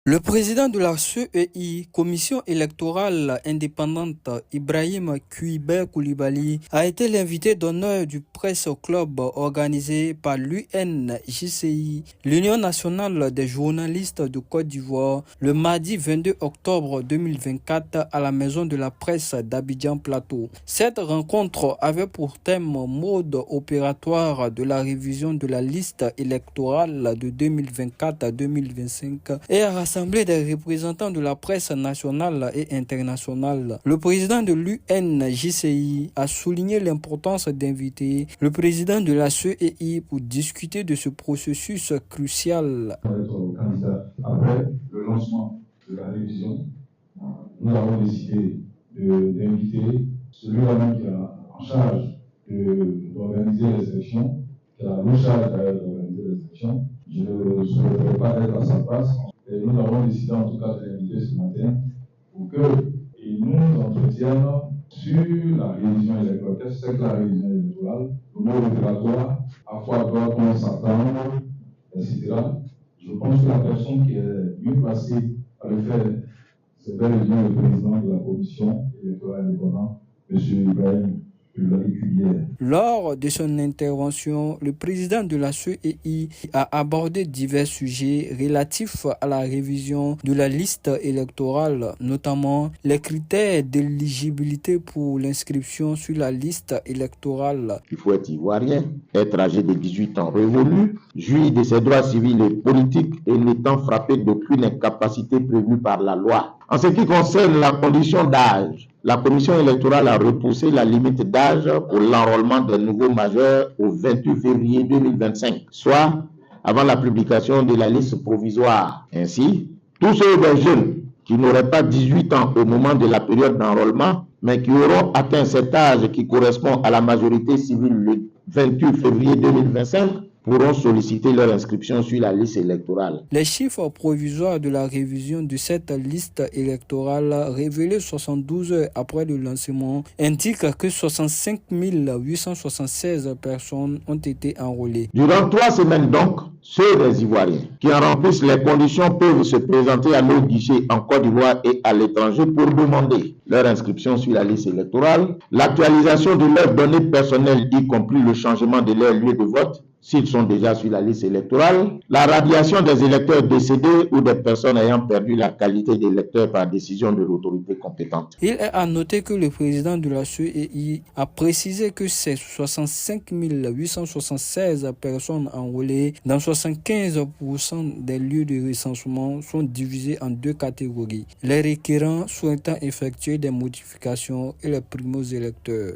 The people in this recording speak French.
Le président de la CEI, Commission électorale indépendante, Ibrahim Kuibe Koulibaly, a été l'invité d'honneur du Presse Club organisé par l'UNJCI, l'Union nationale des journalistes de Côte d'Ivoire, le mardi 22 octobre 2024 à la Maison de la Presse d'Abidjan Plateau. Cette rencontre avait pour thème mode opératoire de la révision de la liste électorale de 2024 à 2025 et a rassemblé des représentants de la presse nationale et internationale. Le président de l'UNJCI a souligné l'importance d'inviter le président de la CEI pour discuter de ce processus crucial. Après le lancement de la révision, nous avons décidé d'inviter celui-là qui a en charge d'organiser les élections, qui a la charge d'organiser les élections. Je ne souhaiterais pas être à sa place. Et nous avons décidé en tout cas de l'inviter ce matin pour qu'il nous entretienne sur la révision électorale. Qu'est-ce que c'est que la révision électorale? Le mot opératoire, à quoi doit-on s'attendre, etc. Je pense que la personne qui est mieux placée à le faire, c'est bel et bien le président de la commission électorale indépendante, M. Ibrahim. Lors de son intervention, le président de la CEI a abordé divers sujets relatifs à la révision de la liste électorale, notamment les critères d'éligibilité pour l'inscription sur la liste électorale. Il faut être ivoirien, être âgé de 18 ans révolu, jouir de ses droits civils et politiques et n'étant frappé d'aucune incapacité prévue par la loi. En ce qui concerne la condition d'âge, la commission électorale a repoussé la limite d'âge pour l'enrôlement des nouveaux majeurs au 28 février 2025, soit avant la publication de la liste provisoire. Ainsi, tous ceux des jeunes qui n'auraient pas 18 ans au moment de la période d'enrôlement, mais qui auront atteint cet âge qui correspond à la majorité civile le 28 février 2025, pourront solliciter leur inscription sur la liste électorale. Les chiffres provisoires de la révision de cette liste électorale révélés 72 heures après le lancement indiquent que 65 876 personnes ont été enrôlées. Durant 3 semaines donc, ceux des Ivoiriens qui en remplissent les conditions peuvent se présenter à nos guichets en Côte d'Ivoire et à l'étranger pour demander leur inscription sur la liste électorale, l'actualisation de leurs données personnelles, y compris le changement de leur lieu de vote, s'ils sont déjà sur la liste électorale, la radiation des électeurs décédés ou des personnes ayant perdu la qualité d'électeur par décision de l'autorité compétente. Il est à noter que le président de la CEI a précisé que ces 65 876 personnes enrôlées dans 75% des lieux de recensement sont divisées en 2 catégories, les requérants souhaitant effectuer des modifications et les primo-électeurs.